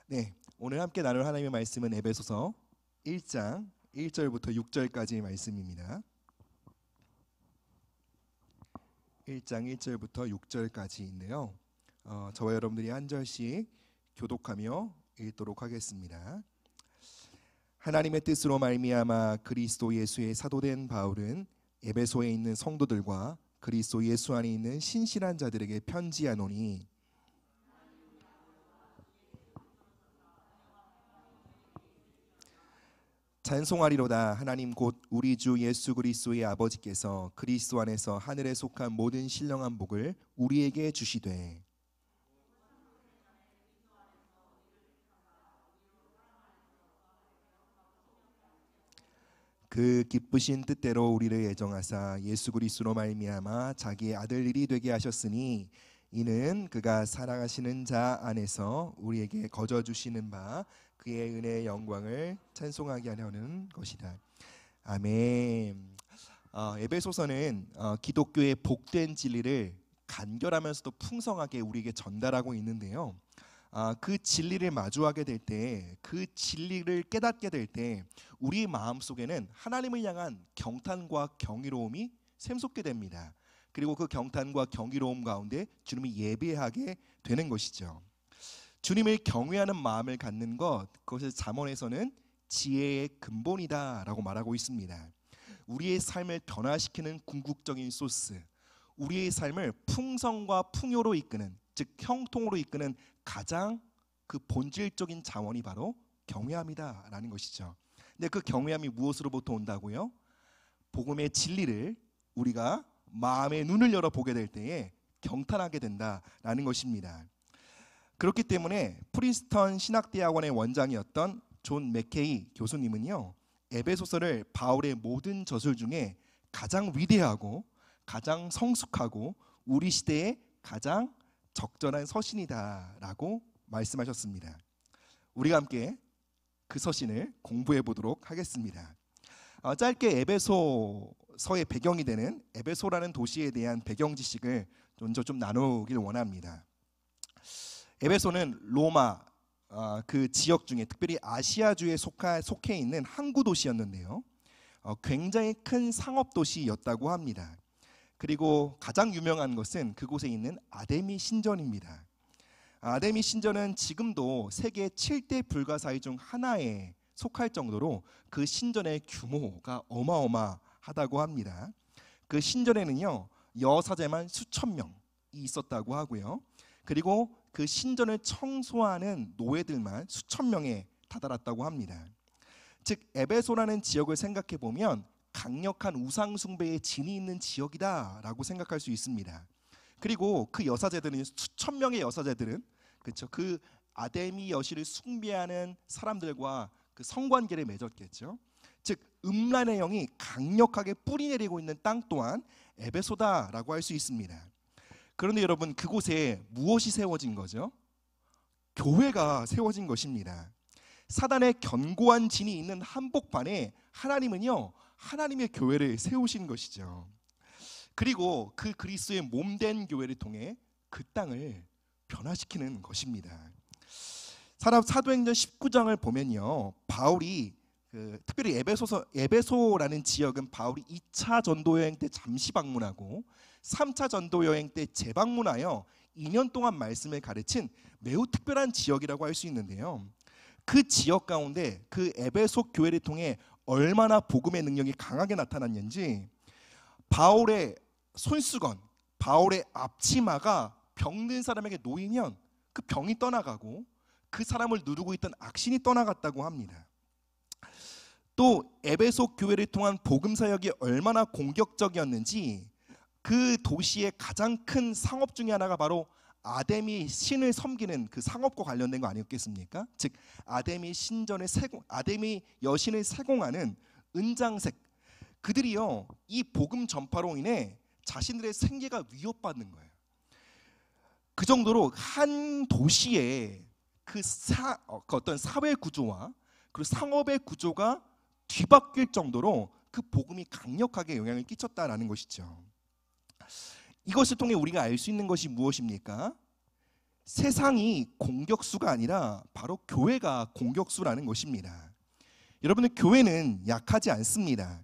네, 오늘 함께 나눌 하나님의 말씀은 에베소서 1장 1절부터 6절까지의 말씀입니다. 1장 1절부터 6절까지인데요. 저와 여러분들이 한 절씩 교독하며 읽도록 하겠습니다. 하나님의 뜻으로 말미암아 그리스도 예수의 사도된 바울은 에베소에 있는 성도들과 그리스도 예수 안에 있는 신실한 자들에게 편지하노니 찬송하리로다. 하나님 곧 우리 주 예수 그리스도의 아버지께서 그리스도 안에서 하늘에 속한 모든 신령한 복을 우리에게 주시되 그 기쁘신 뜻대로 우리를 애정하사 예수 그리스도로 말미암아 자기의 아들들이 되게 하셨으니 이는 그가 사랑하시는 자 안에서 우리에게 거저 주시는 바 그의 은혜의 영광을 찬송하게 하려는 것이다. 아멘. 에베소서는 기독교의 복된 진리를 간결하면서도 풍성하게 우리에게 전달하고 있는데요. 그 진리를 마주하게 될 때, 그 진리를 깨닫게 될 때 우리 마음속에는 하나님을 향한 경탄과 경이로움이 샘솟게 됩니다. 그리고 그 경탄과 경이로움 가운데 주님이 예배하게 되는 것이죠. 주님을 경외하는 마음을 갖는 것, 그것을 잠언에서는 지혜의 근본이다라고 말하고 있습니다. 우리의 삶을 변화시키는 궁극적인 소스, 우리의 삶을 풍성과 풍요로 이끄는, 즉 형통으로 이끄는 가장 그 본질적인 자원이 바로 경외함이다라는 것이죠. 근데 그 경외함이 무엇으로부터 온다고요? 복음의 진리를 우리가 마음의 눈을 열어 보게 될 때에 경탄하게 된다라는 것입니다. 그렇기 때문에 프린스턴 신학대학원의 원장이었던 존 맥케이 교수님은요, 에베소서를 바울의 모든 저술 중에 가장 위대하고 가장 성숙하고 우리 시대에 가장 적절한 서신이다라고 말씀하셨습니다. 우리가 함께 그 서신을 공부해 보도록 하겠습니다. 짧게 에베소서의 배경이 되는 에베소라는 도시에 대한 배경 지식을 먼저 좀 나누길 원합니다. 에베소는 로마 그 지역 중에 특별히 아시아주에 속해 있는 항구 도시였는데요. 굉장히 큰 상업 도시였다고 합니다. 그리고 가장 유명한 것은 그곳에 있는 아데미 신전입니다. 아데미 신전은 지금도 세계 7대 불가사의 중 하나에 속할 정도로 그 신전의 규모가 어마어마하다고 합니다. 그 신전에는요, 여사제만 수천 명이 있었다고 하고요. 그리고 그 신전을 청소하는 노예들만 수천 명에 다다랐다고 합니다. 즉 에베소라는 지역을 생각해 보면 강력한 우상 숭배의 진이 있는 지역이다라고 생각할 수 있습니다. 그리고 그 여사제들은 수천 명의 여사제들은 그렇죠. 그 아데미 여신을 숭배하는 사람들과 그 성관계를 맺었겠죠. 즉 음란의 영이 강력하게 뿌리내리고 있는 땅 또한 에베소다라고 할 수 있습니다. 그런데 여러분, 그곳에 무엇이 세워진 거죠? 교회가 세워진 것입니다. 사단의 견고한 진이 있는 한복판에 하나님은요, 하나님의 교회를 세우신 것이죠. 그리고 그 그리스도의 몸된 교회를 통해 그 땅을 변화시키는 것입니다. 사도행전 19장을 보면요, 바울이 특별히 에베소라는 지역은 바울이 2차 전도 여행 때 잠시 방문하고 3차 전도 여행 때 재방문하여 2년 동안 말씀을 가르친 매우 특별한 지역이라고 할 수 있는데요. 그 지역 가운데 그 에베소 교회를 통해 얼마나 복음의 능력이 강하게 나타났는지, 바울의 손수건, 바울의 앞치마가 병든 사람에게 놓이면 그 병이 떠나가고 그 사람을 누르고 있던 악신이 떠나갔다고 합니다. 또 에베소 교회를 통한 복음 사역이 얼마나 공격적이었는지, 그 도시의 가장 큰 상업 중에 하나가 바로 아데미 신을 섬기는 그 상업과 관련된 거 아니었겠습니까? 즉 아데미 여신을 세공하는 은장색, 그들이요 이 복음 전파로 인해 자신들의 생계가 위협받는 거예요. 그 정도로 한 도시의 그 어떤 사회 구조와 그리고 상업의 구조가 뒤바뀔 정도로 그 복음이 강력하게 영향을 끼쳤다라는 것이죠. 이것을 통해 우리가 알 수 있는 것이 무엇입니까? 세상이 공격수가 아니라 바로 교회가 공격수라는 것입니다. 여러분들, 교회는 약하지 않습니다.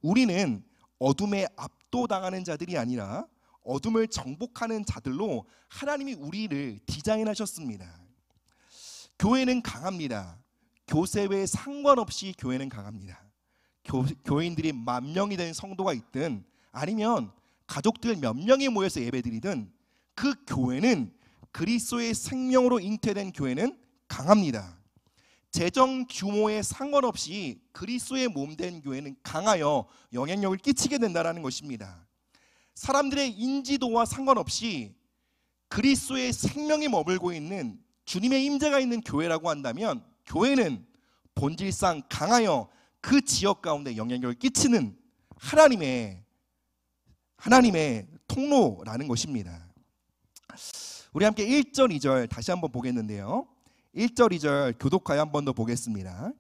우리는 어둠에 압도당하는 자들이 아니라 어둠을 정복하는 자들로 하나님이 우리를 디자인하셨습니다. 교회는 강합니다. 교세에 상관없이 교회는 강합니다. 교인들이 10,000명이 된 성도가 있든 아니면 가족들 몇 명이 모여서 예배드리든 그 교회는, 그리스도의 생명으로 잉태된 교회는 강합니다. 재정 규모에 상관없이 그리스도의 몸된 교회는 강하여 영향력을 끼치게 된다는 것입니다. 사람들의 인지도와 상관없이 그리스도의 생명이 머물고 있는 주님의 임재가 있는 교회라고 한다면, 교회는 본질상 강하여 그 지역 가운데 영향력을 끼치는 하나님의 통로라는 것입니다. 우리 함께 1절 2절 다시 한번 보겠는데요, 1절 2절 교독하여 한 번 더 보겠습니다.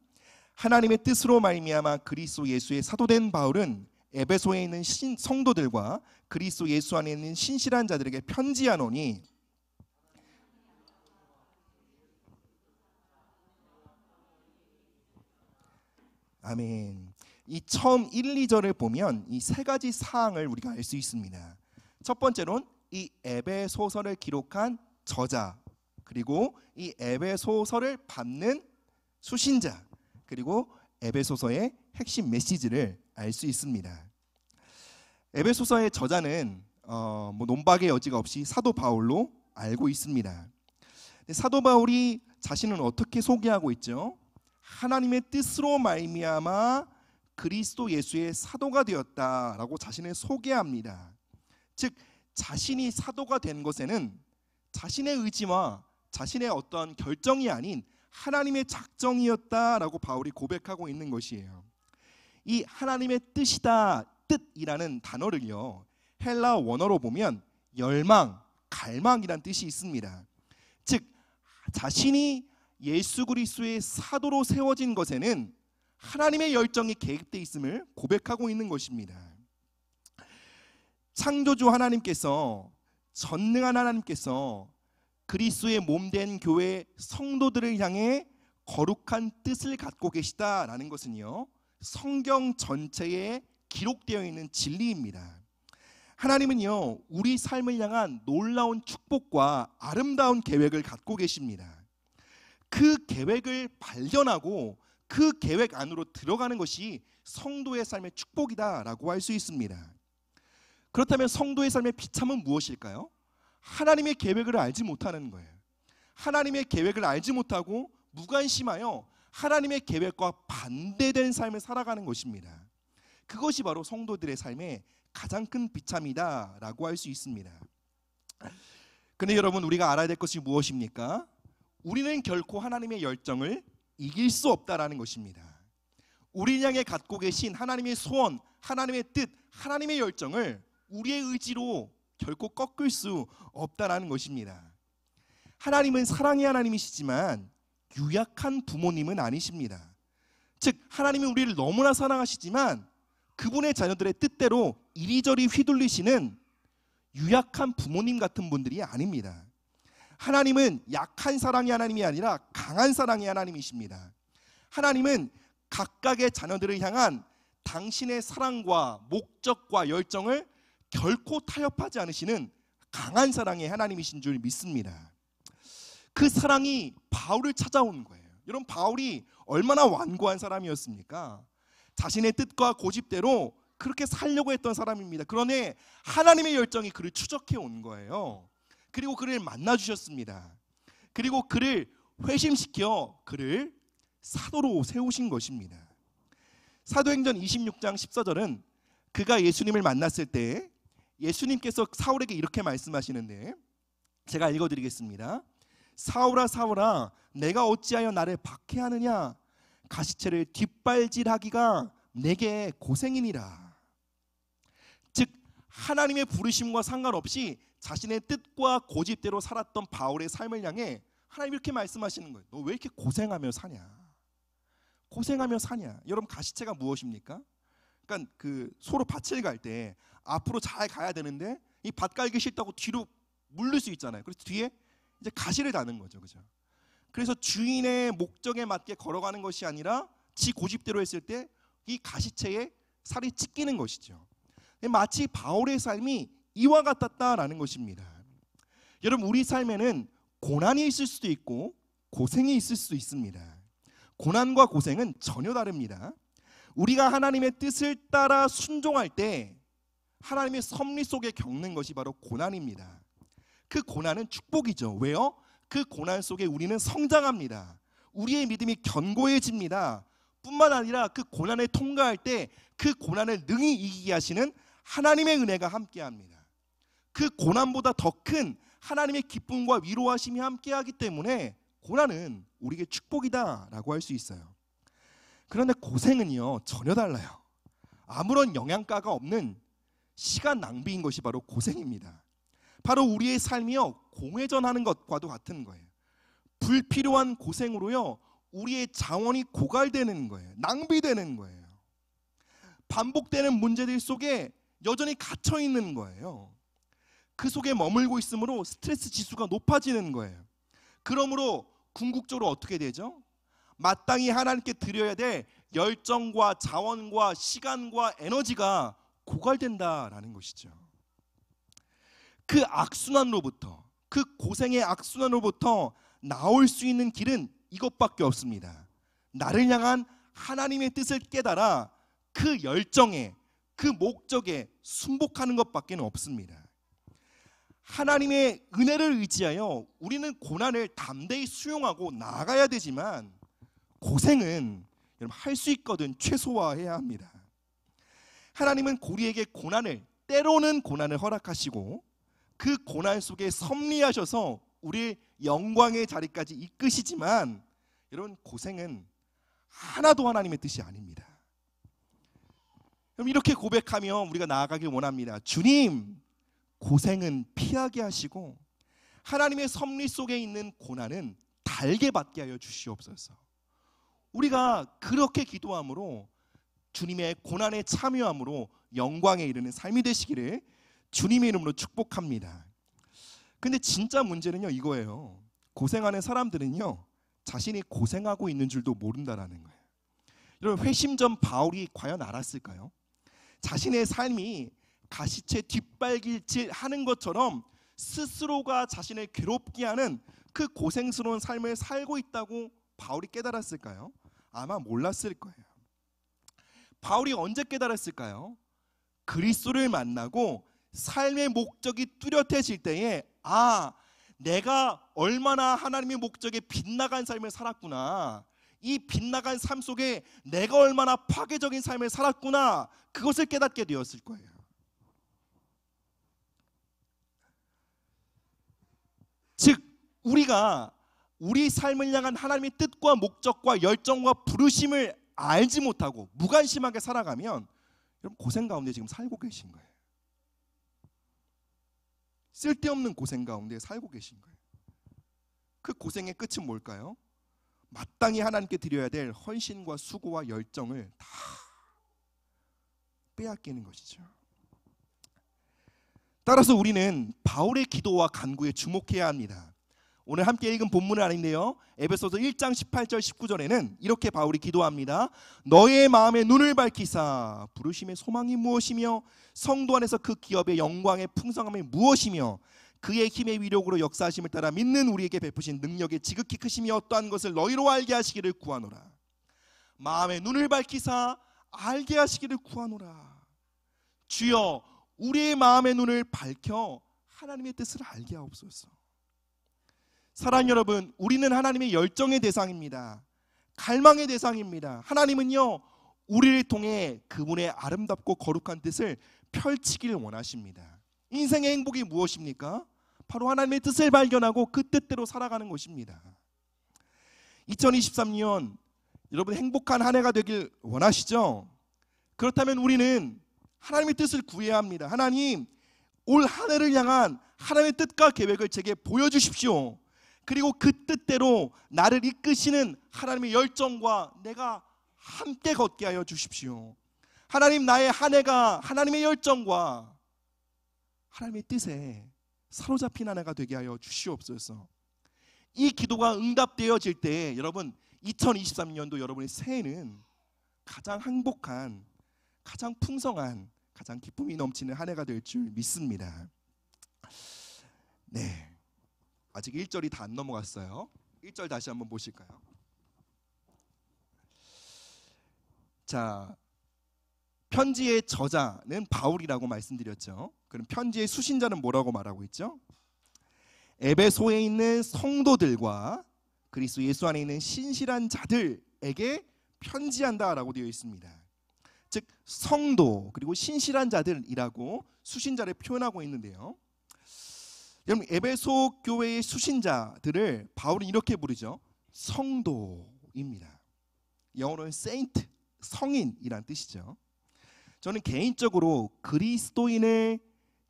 하나님의 뜻으로 말미암아 그리스도 예수의 사도된 바울은 에베소에 있는 성도들과 그리스도 예수 안에 있는 신실한 자들에게 편지하노니, 아멘. 이 처음 1, 2절을 보면 이 세 가지 사항을 우리가 알 수 있습니다. 첫 번째로는 이 에베소서를 기록한 저자, 그리고 이 에베소서를 받는 수신자, 그리고 에베소서의 핵심 메시지를 알 수 있습니다. 에베소서의 저자는 논박의 여지가 없이 사도 바울로 알고 있습니다. 사도 바울이 자신은 어떻게 소개하고 있죠? 하나님의 뜻으로 말미암아 그리스도 예수의 사도가 되었다라고 자신을 소개합니다. 즉, 자신이 사도가 된 것에는 자신의 의지와 자신의 어떤 결정이 아닌 하나님의 작정이었다라고 바울이 고백하고 있는 것이에요. 이 하나님의 뜻이다, 뜻이라는 단어를요, 헬라 원어로 보면 열망, 갈망이란 뜻이 있습니다. 즉, 자신이 예수 그리스도의 사도로 세워진 것에는 하나님의 열정이 개입되어 있음을 고백하고 있는 것입니다. 창조주 하나님께서, 전능한 하나님께서 그리스도의 몸된 교회 성도들을 향해 거룩한 뜻을 갖고 계시다라는 것은요, 성경 전체에 기록되어 있는 진리입니다. 하나님은요, 우리 삶을 향한 놀라운 축복과 아름다운 계획을 갖고 계십니다. 그 계획을 발견하고 그 계획 안으로 들어가는 것이 성도의 삶의 축복이다라고 할 수 있습니다. 그렇다면 성도의 삶의 비참은 무엇일까요? 하나님의 계획을 알지 못하는 거예요. 하나님의 계획을 알지 못하고 무관심하여 하나님의 계획과 반대된 삶을 살아가는 것입니다. 그것이 바로 성도들의 삶의 가장 큰 비참이다라고 할 수 있습니다. 그런데 여러분, 우리가 알아야 될 것이 무엇입니까? 우리는 결코 하나님의 열정을 이길 수 없다라는 것입니다. 우리를 향해 갖고 계신 하나님의 소원, 하나님의 뜻, 하나님의 열정을 우리의 의지로 결코 꺾을 수 없다라는 것입니다. 하나님은 사랑의 하나님이시지만 유약한 부모님은 아니십니다. 즉, 하나님은 우리를 너무나 사랑하시지만 그분의 자녀들의 뜻대로 이리저리 휘둘리시는 유약한 부모님 같은 분들이 아닙니다. 하나님은 약한 사랑의 하나님이 아니라 강한 사랑의 하나님이십니다. 하나님은 각각의 자녀들을 향한 당신의 사랑과 목적과 열정을 결코 타협하지 않으시는 강한 사랑의 하나님이신 줄 믿습니다. 그 사랑이 바울을 찾아온 거예요. 여러분, 바울이 얼마나 완고한 사람이었습니까? 자신의 뜻과 고집대로 그렇게 살려고 했던 사람입니다. 그러나 하나님의 열정이 그를 추적해 온 거예요. 그리고 그를 만나 주셨습니다. 그리고 그를 회심시켜 그를 사도로 세우신 것입니다. 사도행전 26장 14절은 그가 예수님을 만났을 때 예수님께서 사울에게 이렇게 말씀하시는데, 제가 읽어드리겠습니다. 사울아 사울아, 내가 어찌하여 나를 박해하느냐? 가시체를 뒷발질하기가 내게 고생이니라. 즉, 하나님의 부르심과 상관없이 자신의 뜻과 고집대로 살았던 바울의 삶을 향해 하나님 이렇게 말씀하시는 거예요. 너 왜 이렇게 고생하며 사냐? 고생하며 사냐? 여러분, 가시체가 무엇입니까? 그러니까 그 소로 밭을 갈 때 앞으로 잘 가야 되는데 이 밭 갈기 싫다고 뒤로 물릴 수 있잖아요. 그래서 뒤에 이제 가시를 다는 거죠, 그죠? 그래서 주인의 목적에 맞게 걸어가는 것이 아니라 지 고집대로 했을 때 이 가시체에 살이 찢기는 것이죠. 마치 바울의 삶이 이와 같았다라는 것입니다. 여러분, 우리 삶에는 고난이 있을 수도 있고 고생이 있을 수도 있습니다. 고난과 고생은 전혀 다릅니다. 우리가 하나님의 뜻을 따라 순종할 때 하나님의 섭리 속에 겪는 것이 바로 고난입니다. 그 고난은 축복이죠. 왜요? 그 고난 속에 우리는 성장합니다. 우리의 믿음이 견고해집니다. 뿐만 아니라 그 고난을 통과할 때 그 고난을 능히 이기게 하시는 하나님의 은혜가 함께합니다. 그 고난보다 더 큰 하나님의 기쁨과 위로하심이 함께하기 때문에 고난은 우리에게 축복이다라고 할 수 있어요. 그런데 고생은요, 전혀 달라요. 아무런 영양가가 없는 시간 낭비인 것이 바로 고생입니다. 바로 우리의 삶이요, 공회전하는 것과도 같은 거예요. 불필요한 고생으로요, 우리의 자원이 고갈되는 거예요. 낭비되는 거예요. 반복되는 문제들 속에 여전히 갇혀 있는 거예요. 그 속에 머물고 있으므로 스트레스 지수가 높아지는 거예요. 그러므로 궁극적으로 어떻게 되죠? 마땅히 하나님께 드려야 될 열정과 자원과 시간과 에너지가 고갈된다라는 것이죠. 그 악순환으로부터, 그 고생의 악순환으로부터 나올 수 있는 길은 이것밖에 없습니다. 나를 향한 하나님의 뜻을 깨달아 그 열정에, 그 목적에 순복하는 것밖에 없습니다. 하나님의 은혜를 의지하여 우리는 고난을 담대히 수용하고 나아가야 되지만 고생은 여러분 할 수 있거든 최소화해야 합니다. 하나님은 우리에게 고난을, 때로는 고난을 허락하시고 그 고난 속에 섭리하셔서 우리의 영광의 자리까지 이끄시지만 여러분, 고생은 하나도 하나님의 뜻이 아닙니다. 그럼 이렇게 고백하며 우리가 나아가길 원합니다. 주님, 고생은 피하게 하시고 하나님의 섭리 속에 있는 고난은 달게 받게 하여 주시옵소서. 우리가 그렇게 기도함으로 주님의 고난에 참여함으로 영광에 이르는 삶이 되시기를 주님의 이름으로 축복합니다. 근데 진짜 문제는요, 이거예요. 고생하는 사람들은요, 자신이 고생하고 있는 줄도 모른다라는 거예요. 여러분, 회심 전 바울이 과연 알았을까요? 자신의 삶이 가시체 뒷발길질 하는 것처럼 스스로가 자신을 괴롭게 하는 그 고생스러운 삶을 살고 있다고 바울이 깨달았을까요? 아마 몰랐을 거예요. 바울이 언제 깨달았을까요? 그리스도를 만나고 삶의 목적이 뚜렷해질 때에, 아, 내가 얼마나 하나님의 목적에 빗나간 삶을 살았구나, 이 빗나간 삶 속에 내가 얼마나 파괴적인 삶을 살았구나, 그것을 깨닫게 되었을 거예요. 즉, 우리가 우리 삶을 향한 하나님의 뜻과 목적과 열정과 부르심을 알지 못하고 무관심하게 살아가면 여러분, 고생 가운데 지금 살고 계신 거예요. 쓸데없는 고생 가운데 살고 계신 거예요. 그 고생의 끝은 뭘까요? 마땅히 하나님께 드려야 될 헌신과 수고와 열정을 다 빼앗기는 것이죠. 따라서 우리는 바울의 기도와 간구에 주목해야 합니다. 오늘 함께 읽은 본문은 아닌데요, 에베소서 1장 18절 19절에는 이렇게 바울이 기도합니다. 너의 마음의 눈을 밝히사 부르심의 소망이 무엇이며 성도 안에서 그 기업의 영광의 풍성함이 무엇이며 그의 힘의 위력으로 역사하심을 따라 믿는 우리에게 베푸신 능력의 지극히 크심이 어떠한 것을 너희로 알게 하시기를 구하노라. 마음의 눈을 밝히사 알게 하시기를 구하노라. 주여, 우리의 마음의 눈을 밝혀 하나님의 뜻을 알게 하옵소서. 사랑하는 여러분, 우리는 하나님의 열정의 대상입니다. 갈망의 대상입니다. 하나님은요, 우리를 통해 그분의 아름답고 거룩한 뜻을 펼치기를 원하십니다. 인생의 행복이 무엇입니까? 바로 하나님의 뜻을 발견하고 그 뜻대로 살아가는 것입니다. 2023년 여러분 행복한 한 해가 되길 원하시죠? 그렇다면 우리는 하나님의 뜻을 구해야 합니다. 하나님, 올 한 해를 향한 하나님의 뜻과 계획을 제게 보여주십시오. 그리고 그 뜻대로 나를 이끄시는 하나님의 열정과 내가 함께 걷게 하여 주십시오. 하나님, 나의 한 해가 하나님의 열정과 하나님의 뜻에 사로잡힌 한 해가 되게 하여 주시옵소서. 이 기도가 응답되어질 때 여러분 2023년도 여러분의 새해는 가장 행복한, 가장 풍성한, 가장 기쁨이 넘치는 한 해가 될 줄 믿습니다. 네, 아직 1절이 다 안 넘어갔어요. 1절 다시 한번 보실까요? 자, 편지의 저자는 바울이라고 말씀드렸죠. 그럼 편지의 수신자는 뭐라고 말하고 있죠? 에베소에 있는 성도들과 그리스도 예수 안에 있는 신실한 자들에게 편지한다라고 되어 있습니다. 즉 성도 그리고 신실한 자들이라고 수신자를 표현하고 있는데요. 여러분 에베소 교회의 수신자들을 바울은 이렇게 부르죠. 성도입니다. 영어로는 saint, 성인이란 뜻이죠. 저는 개인적으로 그리스도인을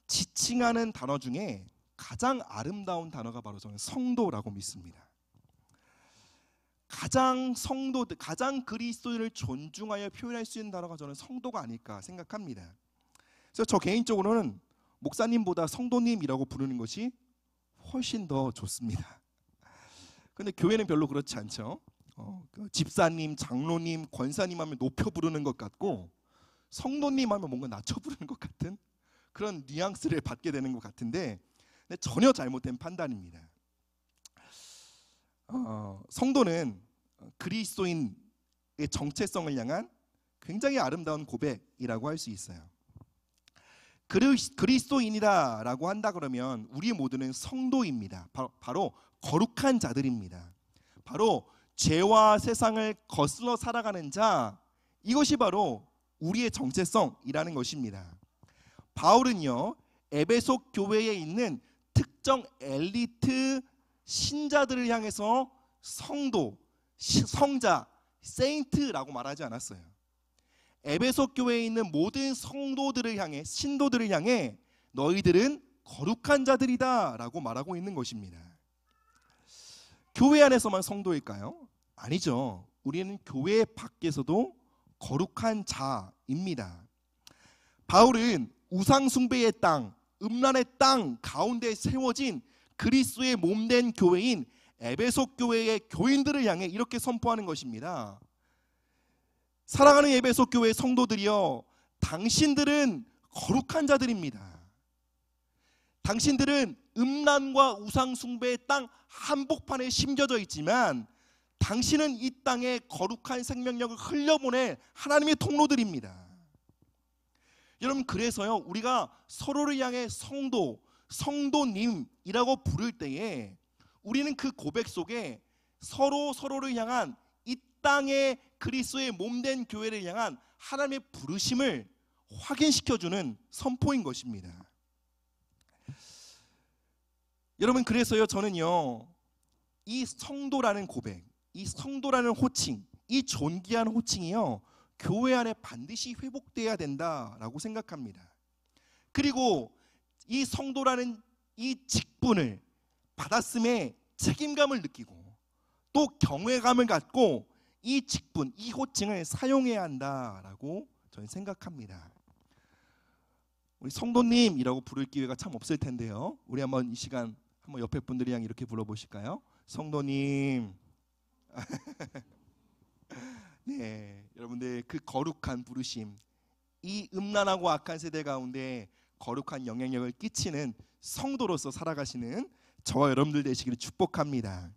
지칭하는 단어 중에 가장 아름다운 단어가 바로 저는 성도라고 믿습니다. 가장 성도들, 가장 그리스도인을 존중하여 표현할 수 있는 단어가 저는 성도가 아닐까 생각합니다. 그래서 저 개인적으로는 목사님보다 성도님이라고 부르는 것이 훨씬 더 좋습니다. 근데 교회는 별로 그렇지 않죠. 집사님, 장로님, 권사님 하면 높여 부르는 것 같고 성도님 하면 뭔가 낮춰 부르는 것 같은 그런 뉘앙스를 받게 되는 것 같은데 근데 전혀 잘못된 판단입니다. 성도는 그리스도인의 정체성을 향한 굉장히 아름다운 고백이라고 할 수 있어요. 그리스도인이다라고 한다 그러면 우리 모두는 성도입니다. 바로 거룩한 자들입니다. 바로 죄와 세상을 거슬러 살아가는 자, 이것이 바로 우리의 정체성이라는 것입니다. 바울은요 에베소 교회에 있는 특정 엘리트 신자들을 향해서 성도, 성자, 세인트라고 말하지 않았어요. 에베소 교회에 있는 모든 성도들을 향해, 신도들을 향해 너희들은 거룩한 자들이다 라고 말하고 있는 것입니다. 교회 안에서만 성도일까요? 아니죠. 우리는 교회 밖에서도 거룩한 자입니다. 바울은 우상 숭배의 땅, 음란의 땅 가운데 세워진 그리스도의 몸된 교회인 에베소 교회의 교인들을 향해 이렇게 선포하는 것입니다. 사랑하는 에베소 교회 성도들이여, 당신들은 거룩한 자들입니다. 당신들은 음란과 우상 숭배의 땅 한복판에 심겨져 있지만 당신은 이 땅에 거룩한 생명력을 흘려보낼 하나님의 통로들입니다. 여러분 그래서요 우리가 서로를 향해 성도, 성도님이라고 부를 때에 우리는 그 고백 속에 서로를 향한 이 땅의 그리스도의 몸된 교회를 향한 하나님의 부르심을 확인시켜주는 선포인 것입니다. 여러분 그래서요 저는요 이 성도라는 고백, 이 성도라는 호칭, 이 존귀한 호칭이요 교회 안에 반드시 회복돼야 된다라고 생각합니다. 그리고 이 성도라는 이 직분을 받았음에 책임감을 느끼고 또 경외감을 갖고 이 직분, 이 호칭을 사용해야 한다라고 저는 생각합니다. 우리 성도님이라고 부를 기회가 참 없을 텐데요. 우리 한번 이 시간 한번 옆에 분들이랑 이렇게 불러보실까요? 성도님. 네, 여러분들 그 거룩한 부르심, 이 음란하고 악한 세대 가운데 거룩한 영향력을 끼치는 성도로서 살아가시는 저와 여러분들 되시기를 축복합니다.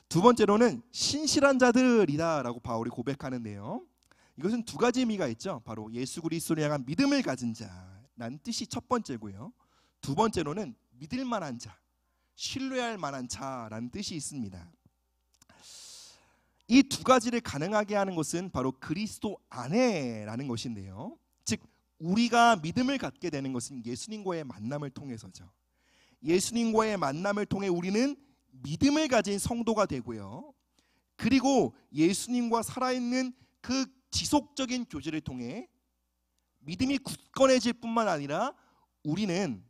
두 번째로는 신실한 자들이다라고 바울이 고백하는데요. 이것은 두 가지 의미가 있죠. 바로 예수 그리스도를 향한 믿음을 가진 자라는 뜻이 첫 번째고요. 두 번째로는 믿을 만한 자, 신뢰할 만한 자라는 뜻이 있습니다. 이 두 가지를 가능하게 하는 것은 바로 그리스도 안에라는 것인데요. 즉 우리가 믿음을 갖게 되는 것은 예수님과의 만남을 통해서죠. 예수님과의 만남을 통해 우리는 믿음을 가진 성도가 되고요. 그리고 예수님과 살아있는 그 지속적인 교제를 통해 믿음이 굳건해질 뿐만 아니라 우리는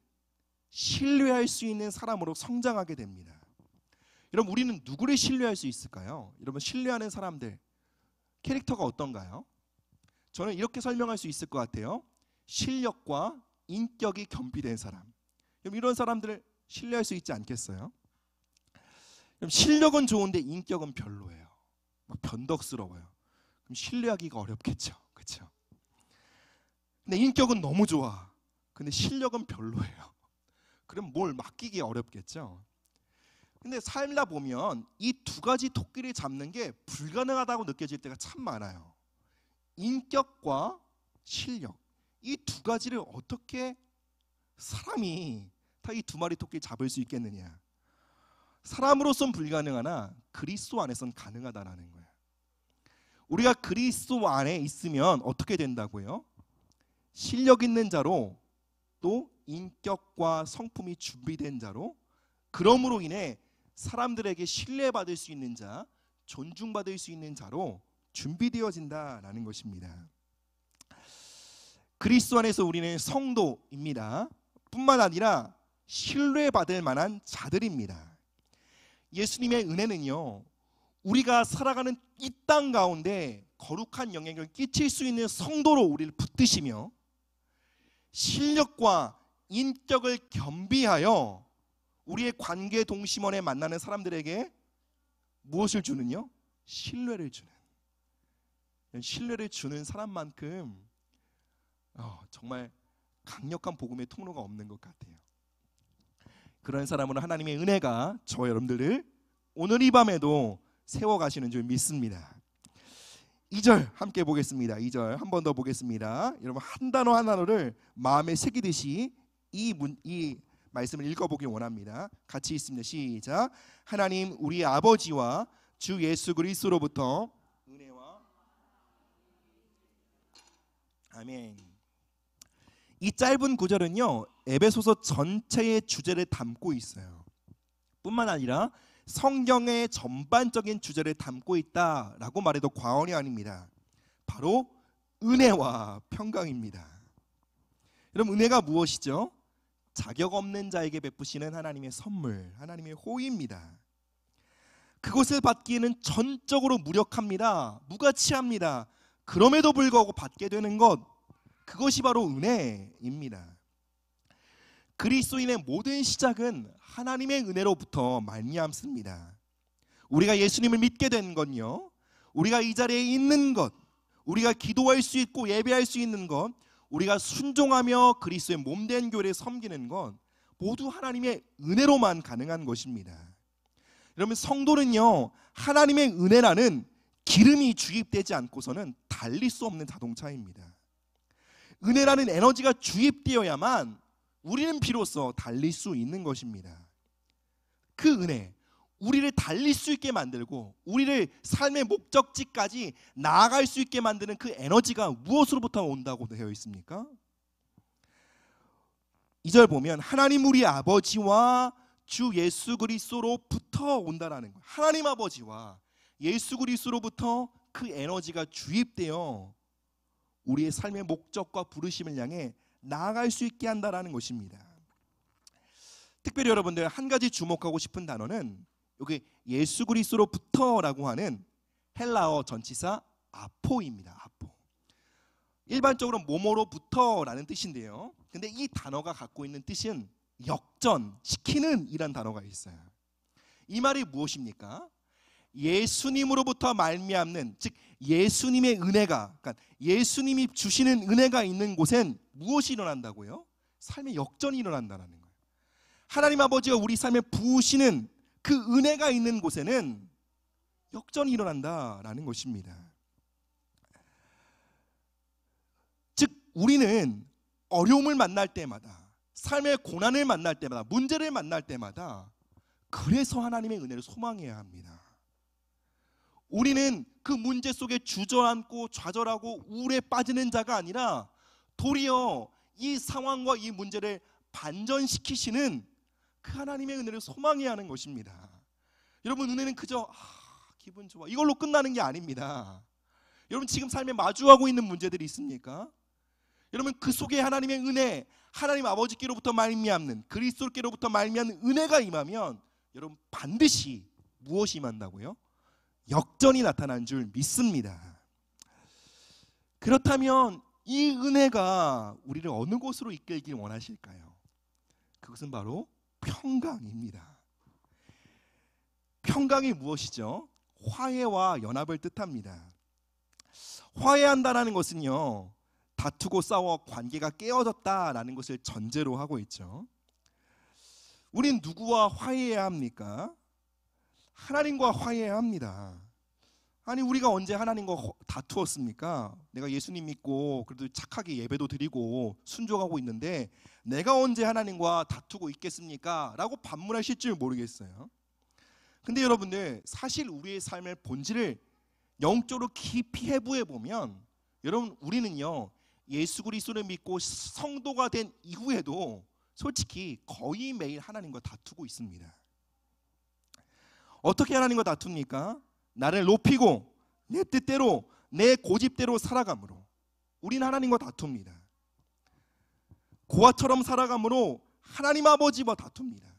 신뢰할 수 있는 사람으로 성장하게 됩니다. 여러분 우리는 누구를 신뢰할 수 있을까요? 여러분 신뢰하는 사람들 캐릭터가 어떤가요? 저는 이렇게 설명할 수 있을 것 같아요. 실력과 인격이 겸비된 사람. 여러분 이런 사람들을 신뢰할 수 있지 않겠어요? 그럼 실력은 좋은데 인격은 별로예요. 막 변덕스러워요. 그럼 신뢰하기가 어렵겠죠. 그렇죠? 근데 인격은 너무 좋아. 근데 실력은 별로예요. 그럼 뭘 맡기기 어렵겠죠. 근데 살다 보면 이 두 가지 토끼를 잡는 게 불가능하다고 느껴질 때가 참 많아요. 인격과 실력, 이 두 가지를 어떻게 사람이 다 이 두 마리 토끼를 잡을 수 있겠느냐. 사람으로선 불가능하나 그리스도 안에선 가능하다라는 거예요. 우리가 그리스도 안에 있으면 어떻게 된다고요? 실력 있는 자로, 또 인격과 성품이 준비된 자로, 그러므로 인해 사람들에게 신뢰받을 수 있는 자, 존중받을 수 있는 자로 준비되어진다라는 것입니다. 그리스도 안에서 우리는 성도입니다. 뿐만 아니라 신뢰받을 만한 자들입니다. 예수님의 은혜는요, 우리가 살아가는 이 땅 가운데 거룩한 영향을 끼칠 수 있는 성도로 우리를 붙드시며 실력과 인격을 겸비하여 우리의 관계 동심원에 만나는 사람들에게 무엇을 주는요? 신뢰를 주는, 신뢰를 주는 사람만큼 정말 강력한 복음의 통로가 없는 것 같아요. 그런 사람으로 하나님의 은혜가 저와 여러분들을 오늘 이 밤에도 세워가시는 줄 믿습니다. 2절 함께 보겠습니다. 2절 한 번 더 보겠습니다. 여러분 한 단어 한 단어를 마음에 새기듯이 이 말씀을 읽어보길 원합니다. 같이 읽습니다. 시작. 하나님 우리 아버지와 주 예수 그리스도로부터 은혜와 아멘. 이 짧은 구절은요, 에베소서 전체의 주제를 담고 있어요. 뿐만 아니라 성경의 전반적인 주제를 담고 있다라고 말해도 과언이 아닙니다. 바로 은혜와 평강입니다. 여러분 은혜가 무엇이죠? 자격 없는 자에게 베푸시는 하나님의 선물, 하나님의 호의입니다. 그것을 받기에는 전적으로 무력합니다. 무가치합니다. 그럼에도 불구하고 받게 되는 것, 그것이 바로 은혜입니다. 그리스도인의 모든 시작은 하나님의 은혜로부터 말미암습니다. 우리가 예수님을 믿게 된 건요, 우리가 이 자리에 있는 것, 우리가 기도할 수 있고 예배할 수 있는 것, 우리가 순종하며 그리스도의 몸된 교회를 섬기는 것, 모두 하나님의 은혜로만 가능한 것입니다. 여러분 성도는요, 하나님의 은혜라는 기름이 주입되지 않고서는 달릴 수 없는 자동차입니다. 은혜라는 에너지가 주입되어야만 우리는 비로소 달릴 수 있는 것입니다. 그 은혜, 우리를 달릴 수 있게 만들고 우리를 삶의 목적지까지 나아갈 수 있게 만드는 그 에너지가 무엇으로부터 온다고 되어 있습니까? 2절 보면 하나님 우리 아버지와 주 예수 그리스도로부터 온다라는 거예요. 하나님 아버지와 예수 그리스도로부터 그 에너지가 주입되어 우리의 삶의 목적과 부르심을 향해 나아갈 수 있게 한다라는 것입니다. 특별히 여러분들 한 가지 주목하고 싶은 단어는 여기 예수 그리스도로부터라고 하는 헬라어 전치사 아포입니다. 아포. 일반적으로 뭐뭐로부터라는 뜻인데요. 근데 이 단어가 갖고 있는 뜻은 역전시키는 이란 단어가 있어요. 이 말이 무엇입니까? 예수님으로부터 말미암는, 즉 예수님의 은혜가, 그러니까 예수님이 주시는 은혜가 있는 곳엔 무엇이 일어난다고요? 삶의 역전이 일어난다는 거예요. 하나님 아버지가 우리 삶에 부으시는 그 은혜가 있는 곳에는 역전이 일어난다라는 것입니다. 즉 우리는 어려움을 만날 때마다, 삶의 고난을 만날 때마다, 문제를 만날 때마다 그래서 하나님의 은혜를 소망해야 합니다. 우리는 그 문제 속에 주저앉고 좌절하고 우울에 빠지는 자가 아니라 도리어 이 상황과 이 문제를 반전시키시는 그 하나님의 은혜를 소망해야 하는 것입니다. 여러분 은혜는 그저 기분 좋아 이걸로 끝나는 게 아닙니다. 여러분 지금 삶에 마주하고 있는 문제들이 있습니까? 여러분 그 속에 하나님의 은혜, 하나님 아버지께로부터 말미암는, 그리스도께로부터 말미암는 은혜가 임하면 여러분 반드시 무엇이 임한다고요? 역전이 나타난 줄 믿습니다. 그렇다면 이 은혜가 우리를 어느 곳으로 이끌길 원하실까요? 그것은 바로 평강입니다. 평강이 무엇이죠? 화해와 연합을 뜻합니다. 화해한다라는 것은요, 다투고 싸워 관계가 깨어졌다라는 것을 전제로 하고 있죠. 우린 누구와 화해해야 합니까? 하나님과 화해해야 합니다. 아니, 우리가 언제 하나님과 다투었습니까? 내가 예수님 믿고 그래도 착하게 예배도 드리고 순종하고 있는데 내가 언제 하나님과 다투고 있겠습니까? 라고 반문하실 줄 모르겠어요. 근데 여러분들, 사실 우리의 삶의 본질을 영적으로 깊이 해부해 보면, 여러분, 우리는요, 예수 그리스도를 믿고 성도가 된 이후에도 솔직히 거의 매일 하나님과 다투고 있습니다. 어떻게 하나님과 다툽니까? 나를 높이고 내 뜻대로 내 고집대로 살아감으로 우리는 하나님과 다툽니다. 고아처럼 살아감으로 하나님 아버지와 다툽니다.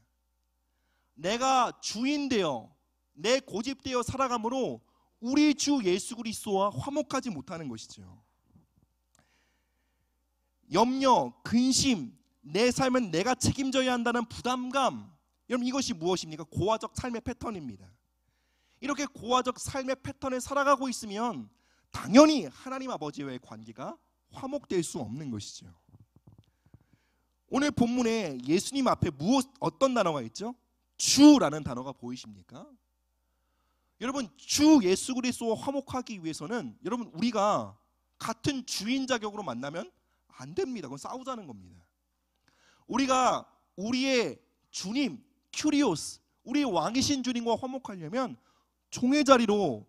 내가 주인 되어 내 고집되어 살아감으로 우리 주 예수 그리스도와 화목하지 못하는 것이죠. 염려, 근심, 내 삶은 내가 책임져야 한다는 부담감, 여러분, 이것이 무엇입니까? 고아적 삶의 패턴입니다. 이렇게 고아적 삶의 패턴에 살아가고 있으면 당연히 하나님 아버지와의 관계가 화목될 수 없는 것이죠. 오늘 본문에 예수님 앞에 어떤 단어가 있죠? 주라는 단어가 보이십니까? 여러분, 주 예수 그리스도와 화목하기 위해서는 여러분, 우리가 같은 주인 자격으로 만나면 안 됩니다. 그건 싸우자는 겁니다. 우리가 우리의 주님, 큐리오스, 우리의 왕이신 주님과 화목하려면 종의 자리로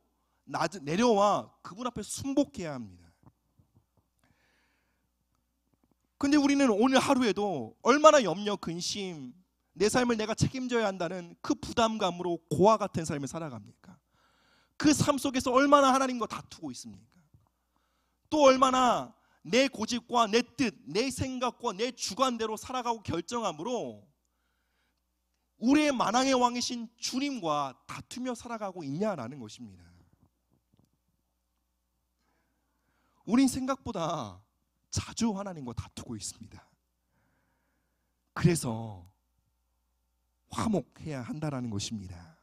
내려와 그분 앞에 순복해야 합니다. 근데 우리는 오늘 하루에도 얼마나 염려, 근심, 내 삶을 내가 책임져야 한다는 그 부담감으로 고아 같은 삶을 살아갑니까? 그 삶 속에서 얼마나 하나님과 다투고 있습니까? 또 얼마나 내 고집과 내 뜻, 내 생각과 내 주관대로 살아가고 결정함으로 우리의 만왕의 왕이신 주님과 다투며 살아가고 있냐라는 것입니다. 우린 생각보다 자주 하나님과 다투고 있습니다. 그래서 화목해야 한다라는 것입니다.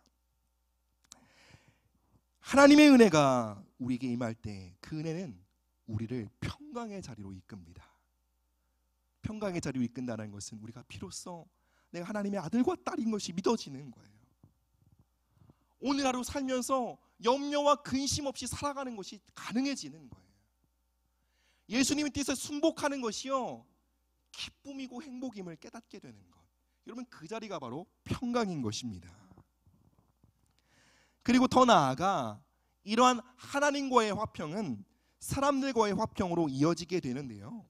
하나님의 은혜가 우리에게 임할 때 그 은혜는 우리를 평강의 자리로 이끕니다. 평강의 자리로 이끈다는 것은 우리가 비로소 내가 하나님의 아들과 딸인 것이 믿어지는 거예요. 오늘 하루 살면서 염려와 근심 없이 살아가는 것이 가능해지는 거예요. 예수님의 뜻에 순복하는 것이요, 기쁨이고 행복임을 깨닫게 되는 것. 여러분, 그 자리가 바로 평강인 것입니다. 그리고 더 나아가 이러한 하나님과의 화평은 사람들과의 화평으로 이어지게 되는데요,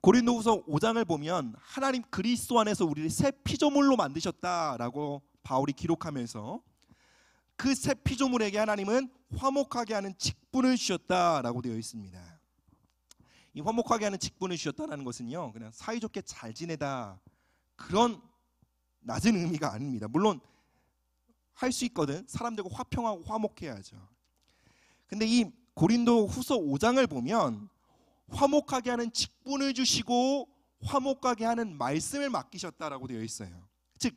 고린도후서 5장을 보면 하나님 그리스도 안에서 우리를 새 피조물로 만드셨다라고 바울이 기록하면서 그 새 피조물에게 하나님은 화목하게 하는 직분을 주셨다라고 되어 있습니다. 이 화목하게 하는 직분을 주셨다는 것은요, 그냥 사이좋게 잘 지내다 그런 낮은 의미가 아닙니다. 물론 할 수 있거든. 사람들과 화평하고 화목해야죠. 근데 이 고린도후서 5장을 보면 화목하게 하는 직분을 주시고 화목하게 하는 말씀을 맡기셨다라고 되어 있어요. 즉,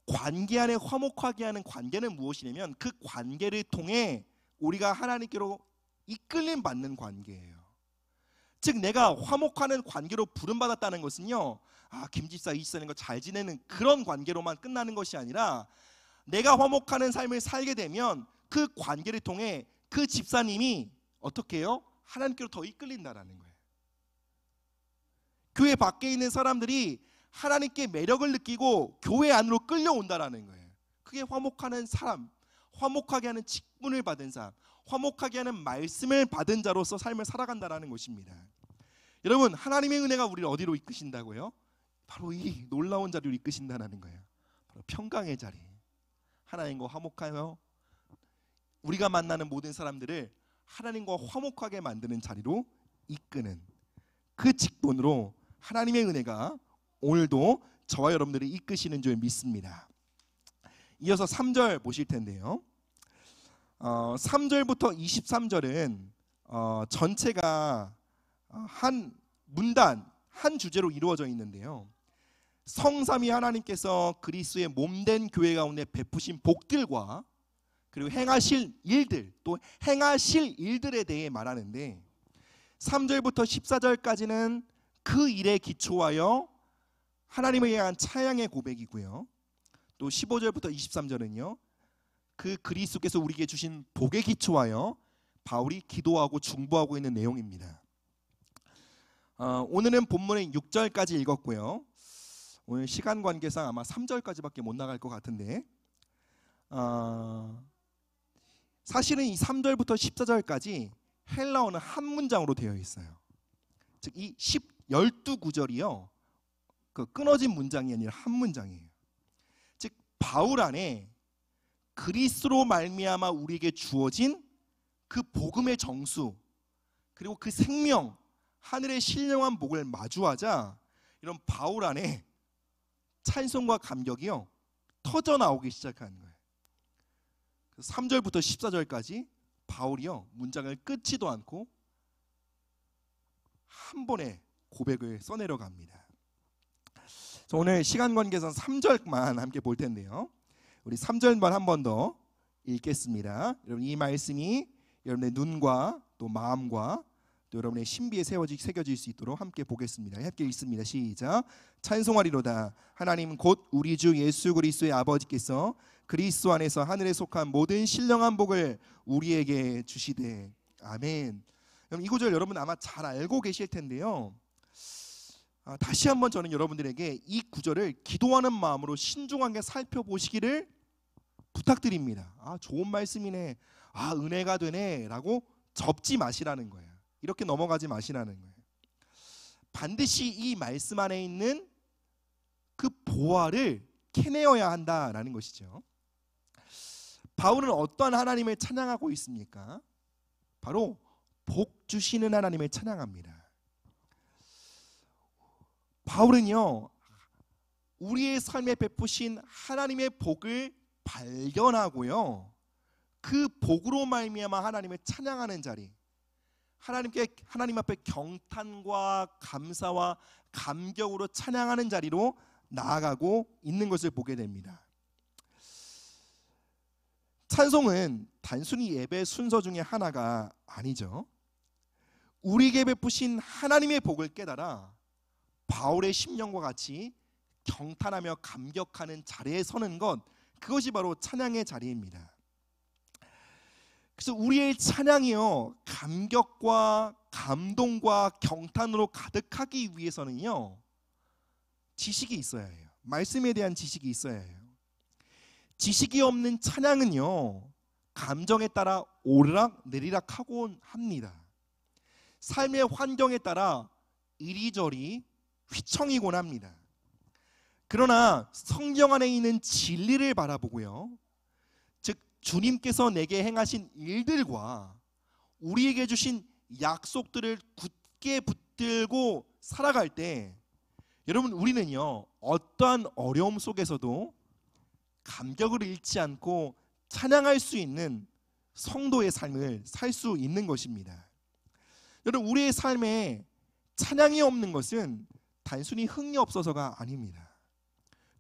관계 안에 화목하게 하는 관계는 무엇이냐면 그 관계를 통해 우리가 하나님께로 이끌림 받는 관계예요. 즉, 내가 화목하는 관계로 부름받았다는 것은요, 김 집사, 이 집사님과 잘 지내는 그런 관계로만 끝나는 것이 아니라 내가 화목하는 삶을 살게 되면 그 관계를 통해 그 집사님이 어떻게 해요? 하나님께로 더 이끌린다라는 거예요. 교회 밖에 있는 사람들이 하나님께 매력을 느끼고 교회 안으로 끌려온다라는 거예요. 그게 화목하는 사람, 화목하게 하는 직분을 받은 사람, 화목하게 하는 말씀을 받은 자로서 삶을 살아간다라는 것입니다. 여러분, 하나님의 은혜가 우리를 어디로 이끄신다고요? 바로 이 놀라운 자리로 이끄신다는 거예요. 바로 평강의 자리. 하나님과 화목하여 우리가 만나는 모든 사람들을 하나님과 화목하게 만드는 자리로 이끄는 그 직분으로 하나님의 은혜가 오늘도 저와 여러분들을 이끄시는 줄 믿습니다. 이어서 3절 보실 텐데요, 3절부터 23절은 전체가 한 문단, 한 주제로 이루어져 있는데요, 성삼위 하나님께서 그리스도의 몸된 교회 가운데 베푸신 복들과 그리고 행하실 일들, 또 행하실 일들에 대해 말하는데 3절부터 14절까지는 그 일에 기초하여 하나님을 향한 찬양의 고백이고요. 또 15절부터 23절은요, 그 그리스도께서 우리에게 주신 복에 기초하여 바울이 기도하고 중보하고 있는 내용입니다. 오늘은 본문의 6절까지 읽었고요. 오늘 시간 관계상 아마 3절까지밖에 못 나갈 것 같은데, 사실은 이 3절부터 14절까지 헬라어는 한 문장으로 되어 있어요. 즉 이 12구절이요, 그 끊어진 문장이 아니라 한 문장이에요. 즉 바울 안에 그리스도로 말미암아 우리에게 주어진 그 복음의 정수, 그리고 그 생명, 하늘의 신령한 복을 마주하자 이런 바울 안에 찬송과 감격이요 터져 나오기 시작하는 거예요. 3절부터 14절까지 바울이요 문장을 끊지도 않고 한 번에 고백을 써내려 갑니다. 오늘 시간 관계상 3절만 함께 볼 텐데요, 우리 3절만 한 번 더 읽겠습니다. 여러분, 이 말씀이 여러분의 눈과 또 마음과 또 여러분의 신비에 새겨질 수 있도록 함께 보겠습니다. 함께 읽습니다. 시작. 찬송하리로다. 하나님 곧 우리 주 예수 그리스도의 아버지께서 그리스도 안에서 하늘에 속한 모든 신령한 복을 우리에게 주시되. 아멘. 이 구절 여러분 아마 잘 알고 계실 텐데요, 다시 한번 저는 여러분들에게 이 구절을 기도하는 마음으로 신중하게 살펴보시기를 부탁드립니다. 좋은 말씀이네, 은혜가 되네 라고 접지 마시라는 거예요. 이렇게 넘어가지 마시라는 거예요. 반드시 이 말씀 안에 있는 그 보화를 캐내어야 한다라는 것이죠. 바울은 어떠한 하나님을 찬양하고 있습니까? 바로 복 주시는 하나님을 찬양합니다. 바울은요, 우리의 삶에 베푸신 하나님의 복을 발견하고요, 그 복으로 말미암아 하나님을 찬양하는 자리, 하나님 앞에 경탄과 감사와 감격으로 찬양하는 자리로 나아가고 있는 것을 보게 됩니다. 찬송은 단순히 예배 순서 중에 하나가 아니죠. 우리에게 베푸신 하나님의 복을 깨달아 바울의 심령과 같이 경탄하며 감격하는 자리에 서는 것, 그것이 바로 찬양의 자리입니다. 그래서 우리의 찬양이요 감격과 감동과 경탄으로 가득하기 위해서는요 지식이 있어야 해요. 말씀에 대한 지식이 있어야 해요. 지식이 없는 찬양은요 감정에 따라 오르락 내리락 하곤 합니다. 삶의 환경에 따라 이리저리 휘청이곤 합니다. 그러나 성경 안에 있는 진리를 바라보고요, 즉 주님께서 내게 행하신 일들과 우리에게 주신 약속들을 굳게 붙들고 살아갈 때 여러분, 우리는요 어떠한 어려움 속에서도 감격을 잃지 않고 찬양할 수 있는 성도의 삶을 살 수 있는 것입니다. 여러분, 우리의 삶에 찬양이 없는 것은 단순히 흥이 없어서가 아닙니다.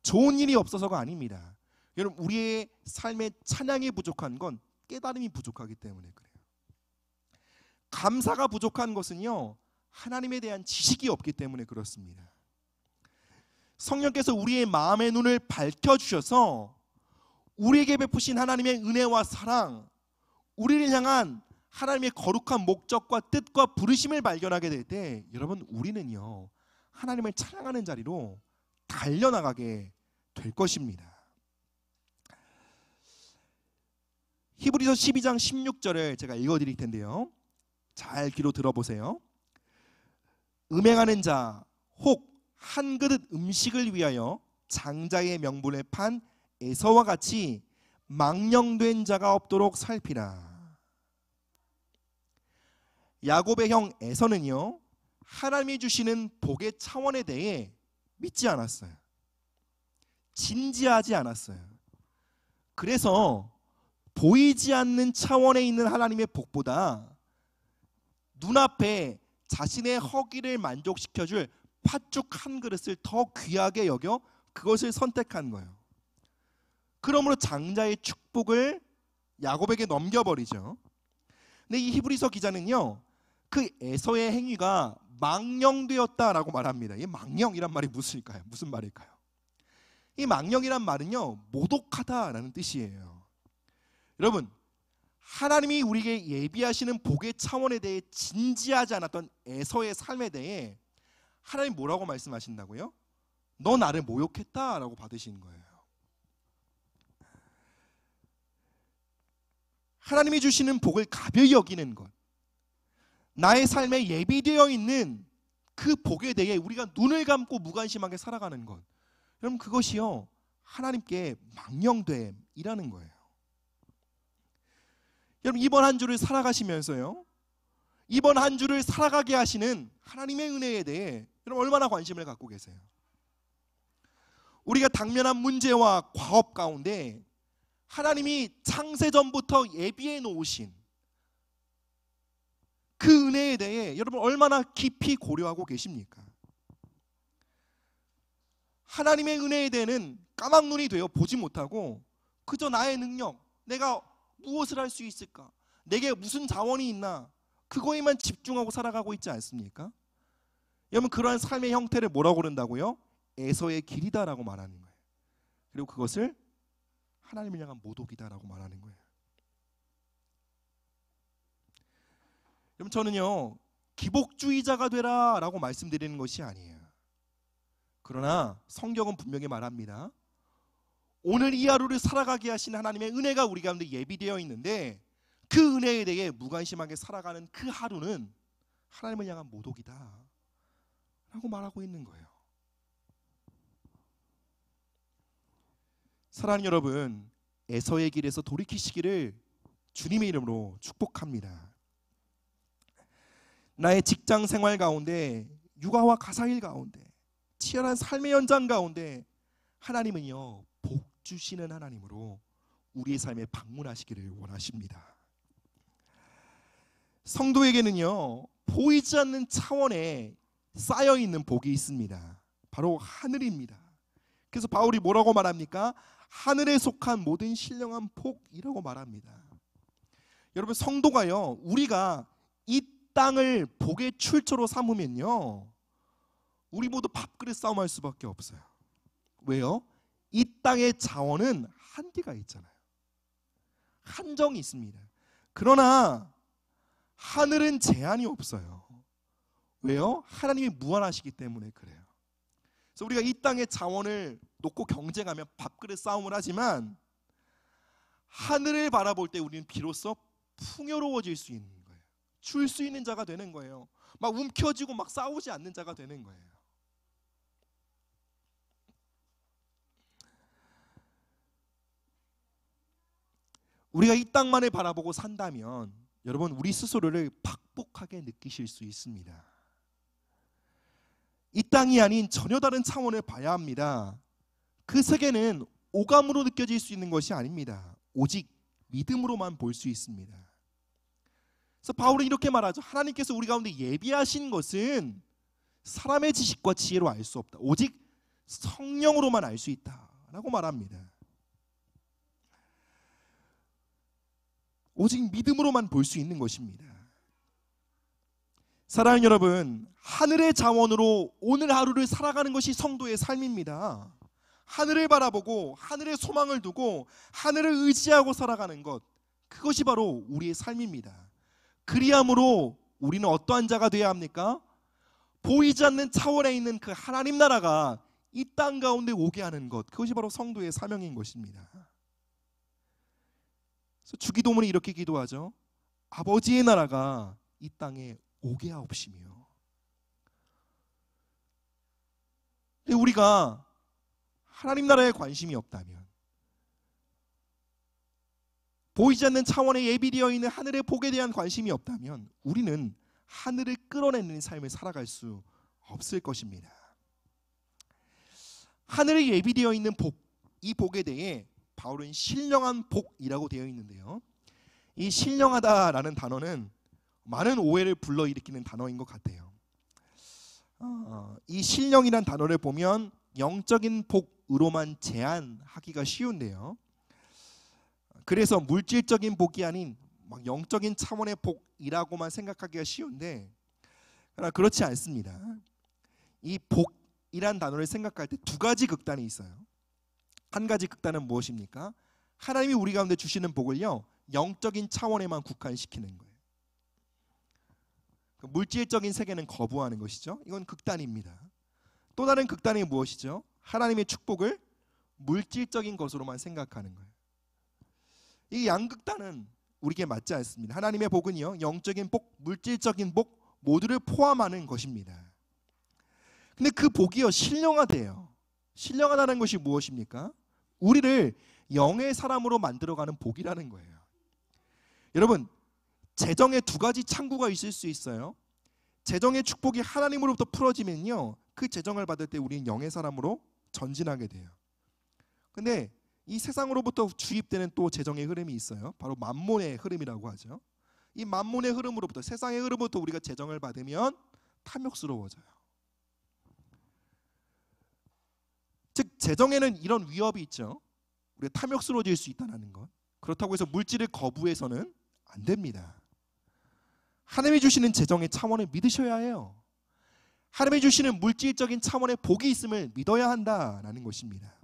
좋은 일이 없어서가 아닙니다. 여러분, 우리의 삶에 찬양이 부족한 건 깨달음이 부족하기 때문에 그래요. 감사가 부족한 것은요 하나님에 대한 지식이 없기 때문에 그렇습니다. 성령께서 우리의 마음의 눈을 밝혀주셔서 우리에게 베푸신 하나님의 은혜와 사랑, 우리를 향한 하나님의 거룩한 목적과 뜻과 부르심을 발견하게 될 때 여러분, 우리는요 하나님을 찬양하는 자리로 달려나가게 될 것입니다. 히브리서 12장 16절을 제가 읽어드릴 텐데요, 잘 귀로 들어보세요. 음행하는 자 혹 한 그릇 음식을 위하여 장자의 명분을 판 에서와 같이 망령된 자가 없도록 살피라. 야곱의 형 에서는요 하나님이 주시는 복의 차원에 대해 믿지 않았어요. 진지하지 않았어요. 그래서 보이지 않는 차원에 있는 하나님의 복보다 눈앞에 자신의 허기를 만족시켜줄 팥죽 한 그릇을 더 귀하게 여겨 그것을 선택한 거예요. 그러므로 장자의 축복을 야곱에게 넘겨버리죠. 근데 이 히브리서 기자는요, 그 에서의 행위가 망령되었다라고 말합니다. 이 망령이란 말이 무슨 말일까요? 이 망령이란 말은요, 모독하다라는 뜻이에요. 여러분, 하나님이 우리에게 예비하시는 복의 차원에 대해 진지하지 않았던 에서의 삶에 대해 하나님 뭐라고 말씀하신다고요? 너 나를 모욕했다라고 받으신 거예요. 하나님이 주시는 복을 가벼이 여기는 것, 나의 삶에 예비되어 있는 그 복에 대해 우리가 눈을 감고 무관심하게 살아가는 것, 여러분 그것이요 하나님께 망령됨이라는 거예요. 여러분 이번 한 주를 살아가시면서요, 이번 한 주를 살아가게 하시는 하나님의 은혜에 대해 여러분 얼마나 관심을 갖고 계세요? 우리가 당면한 문제와 과업 가운데 하나님이 창세전부터 예비해 놓으신 그 은혜에 대해 여러분 얼마나 깊이 고려하고 계십니까? 하나님의 은혜에 대해는 까막눈이 되어 보지 못하고 그저 나의 능력, 내가 무엇을 할 수 있을까, 내게 무슨 자원이 있나, 그거에만 집중하고 살아가고 있지 않습니까? 여러분 그러한 삶의 형태를 뭐라고 그런다고요? 에서의 길이다라고 말하는 거예요. 그리고 그것을 하나님을 향한 모독이다라고 말하는 거예요. 여러분 저는요 기복주의자가 되라라고 말씀드리는 것이 아니에요. 그러나 성경은 분명히 말합니다. 오늘 이 하루를 살아가게 하신 하나님의 은혜가 우리 가운데 예비되어 있는데 그 은혜에 대해 무관심하게 살아가는 그 하루는 하나님을 향한 모독이다 라고 말하고 있는 거예요. 사랑하는 여러분, 에서의 길에서 돌이키시기를 주님의 이름으로 축복합니다. 나의 직장 생활 가운데, 육아와 가사일 가운데, 치열한 삶의 현장 가운데 하나님은요 복 주시는 하나님으로 우리의 삶에 방문하시기를 원하십니다. 성도에게는요 보이지 않는 차원에 쌓여있는 복이 있습니다. 바로 하늘입니다. 그래서 바울이 뭐라고 말합니까? 하늘에 속한 모든 신령한 복이라고 말합니다. 여러분 성도가요, 우리가 이 땅을 복의 출처로 삼으면요 우리 모두 밥그릇 싸움할 수밖에 없어요. 왜요? 이 땅의 자원은 한계가 있잖아요. 한정이 있습니다. 그러나 하늘은 제한이 없어요. 왜요? 하나님이 무한하시기 때문에 그래요. 그래서 우리가 이 땅의 자원을 놓고 경쟁하면 밥그릇 싸움을 하지만 하늘을 바라볼 때 우리는 비로소 풍요로워질 수 있는 거예요. 줄 수 있는 자가 되는 거예요. 막 움켜쥐고 막 싸우지 않는 자가 되는 거예요. 우리가 이 땅만을 바라보고 산다면 여러분 우리 스스로를 팍복하게 느끼실 수 있습니다. 이 땅이 아닌 전혀 다른 차원을 봐야 합니다. 그 세계는 오감으로 느껴질 수 있는 것이 아닙니다. 오직 믿음으로만 볼 수 있습니다. 그래서 바울은 이렇게 말하죠. 하나님께서 우리 가운데 예비하신 것은 사람의 지식과 지혜로 알 수 없다. 오직 성령으로만 알 수 있다라고 말합니다. 오직 믿음으로만 볼 수 있는 것입니다. 사랑하는 여러분, 하늘의 자원으로 오늘 하루를 살아가는 것이 성도의 삶입니다. 하늘을 바라보고 하늘의 소망을 두고 하늘을 의지하고 살아가는 것, 그것이 바로 우리의 삶입니다. 그리함으로 우리는 어떠한 자가 되어야 합니까? 보이지 않는 차원에 있는 그 하나님 나라가 이 땅 가운데 오게 하는 것, 그것이 바로 성도의 사명인 것입니다. 그래서 주기도문이 이렇게 기도하죠. 아버지의 나라가 이 땅에 오게 하옵시며. 우리가 하나님 나라에 관심이 없다면, 보이지 않는 차원에 예비되어 있는 하늘의 복에 대한 관심이 없다면 우리는 하늘을 끌어내는 삶을 살아갈 수 없을 것입니다. 하늘에 예비되어 있는 복, 이 복에 대해 바울은 신령한 복이라고 되어 있는데요, 이 신령하다라는 단어는 많은 오해를 불러일으키는 단어인 것 같아요. 이 신령이란 단어를 보면 영적인 복으로만 제한하기가 쉬운데요. 그래서 물질적인 복이 아닌 막 영적인 차원의 복이라고만 생각하기가 쉬운데, 그러나 그렇지 않습니다. 이 복이란 단어를 생각할 때 두 가지 극단이 있어요. 한 가지 극단은 무엇입니까? 하나님이 우리 가운데 주시는 복을요, 영적인 차원에만 국한시키는 거예요. 물질적인 세계는 거부하는 것이죠. 이건 극단입니다. 또 다른 극단이 무엇이죠? 하나님의 축복을 물질적인 것으로만 생각하는 거예요. 이 양극단은 우리에게 맞지 않습니다. 하나님의 복은요, 영적인 복, 물질적인 복 모두를 포함하는 것입니다. 근데 그 복이요, 신령하대요. 신령하다는 것이 무엇입니까? 우리를 영의 사람으로 만들어가는 복이라는 거예요. 여러분, 재정에 두 가지 창구가 있을 수 있어요. 재정의 축복이 하나님으로부터 풀어지면요, 그 재정을 받을 때 우리는 영의 사람으로 전진하게 돼요. 근데 이 세상으로부터 주입되는 또 재정의 흐름이 있어요. 바로 만몬의 흐름이라고 하죠. 이 만몬의 흐름으로부터, 세상의 흐름으로부터 우리가 재정을 받으면 탐욕스러워져요. 즉 재정에는 이런 위협이 있죠. 우리가 탐욕스러워질 수 있다는 것. 그렇다고 해서 물질을 거부해서는 안 됩니다. 하나님이 주시는 재정의 차원을 믿으셔야 해요. 하나님이 주시는 물질적인 차원의 복이 있음을 믿어야 한다라는 것입니다.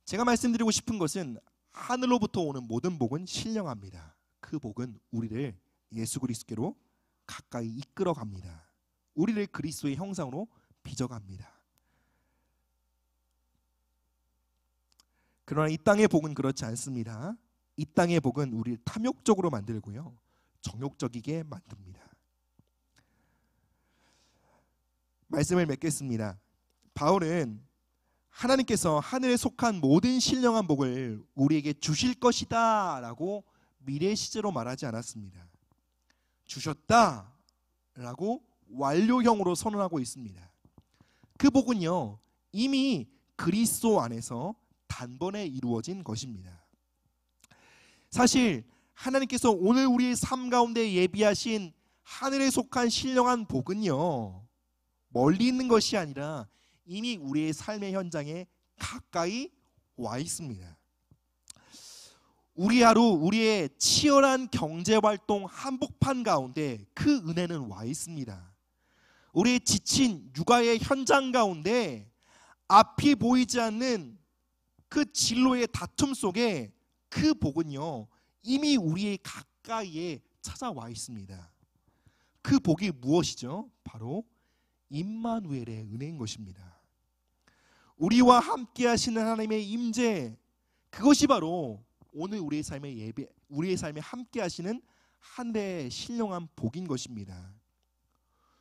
제가 말씀드리고 싶은 것은 하늘로부터 오는 모든 복은 신령합니다. 그 복은 우리를 예수 그리스도께로 가까이 이끌어갑니다. 우리를 그리스도의 형상으로 빚어갑니다. 그러나 이 땅의 복은 그렇지 않습니다. 이 땅의 복은 우리를 탐욕적으로 만들고요, 정욕적이게 만듭니다. 말씀을 맺겠습니다. 바울은 하나님께서 하늘에 속한 모든 신령한 복을 우리에게 주실 것이다 라고 미래 시제로 말하지 않았습니다. 주셨다 라고 완료형으로 선언하고 있습니다. 그 복은요, 이미 그리스도 안에서 단번에 이루어진 것입니다. 사실 하나님께서 오늘 우리의 삶 가운데 예비하신 하늘에 속한 신령한 복은요, 멀리 있는 것이 아니라 이미 우리의 삶의 현장에 가까이 와 있습니다. 우리 하루, 우리의 치열한 경제활동 한복판 가운데 그 은혜는 와 있습니다. 우리의 지친 육아의 현장 가운데 앞이 보이지 않는 그 진로의 다툼 속에 그 복은요, 이미 우리의 가까이에 찾아와 있습니다. 그 복이 무엇이죠? 바로 임마누엘의 은혜인 것입니다. 우리와 함께 하시는 하나님의 임재, 그것이 바로 오늘 우리의 삶에 함께 하시는 한 해의 신령한 복인 것입니다.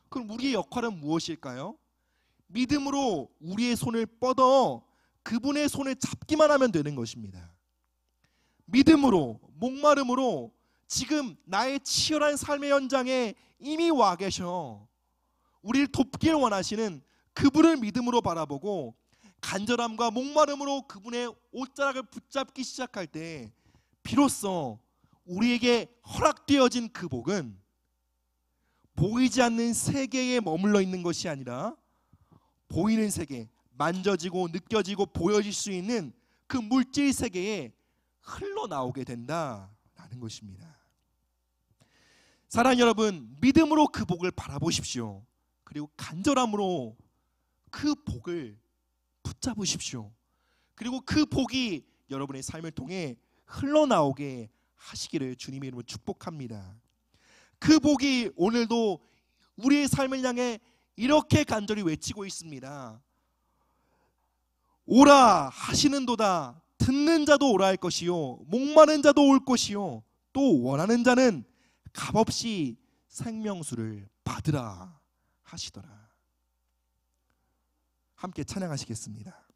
그럼 우리의 역할은 무엇일까요? 믿음으로 우리의 손을 뻗어 그분의 손을 잡기만 하면 되는 것입니다. 믿음으로, 목마름으로 지금 나의 치열한 삶의 현장에 이미 와 계셔 우리를 돕길 원하시는 그분을 믿음으로 바라보고 간절함과 목마름으로 그분의 옷자락을 붙잡기 시작할 때 비로소 우리에게 허락되어진 그 복은 보이지 않는 세계에 머물러 있는 것이 아니라 보이는 세계, 만져지고 느껴지고 보여질 수 있는 그 물질 세계에 흘러나오게 된다라는 것입니다. 사랑하는 여러분, 믿음으로 그 복을 바라보십시오. 그리고 간절함으로 그 복을 붙잡으십시오. 그리고 그 복이 여러분의 삶을 통해 흘러나오게 하시기를 주님의 이름으로 축복합니다. 그 복이 오늘도 우리의 삶을 향해 이렇게 간절히 외치고 있습니다. 오라 하시는도다. 듣는 자도 오라 할 것이요, 목마른 자도 올 것이요, 또 원하는 자는 값없이 생명수를 받으라 하시더라. 함께 찬양하시겠습니다.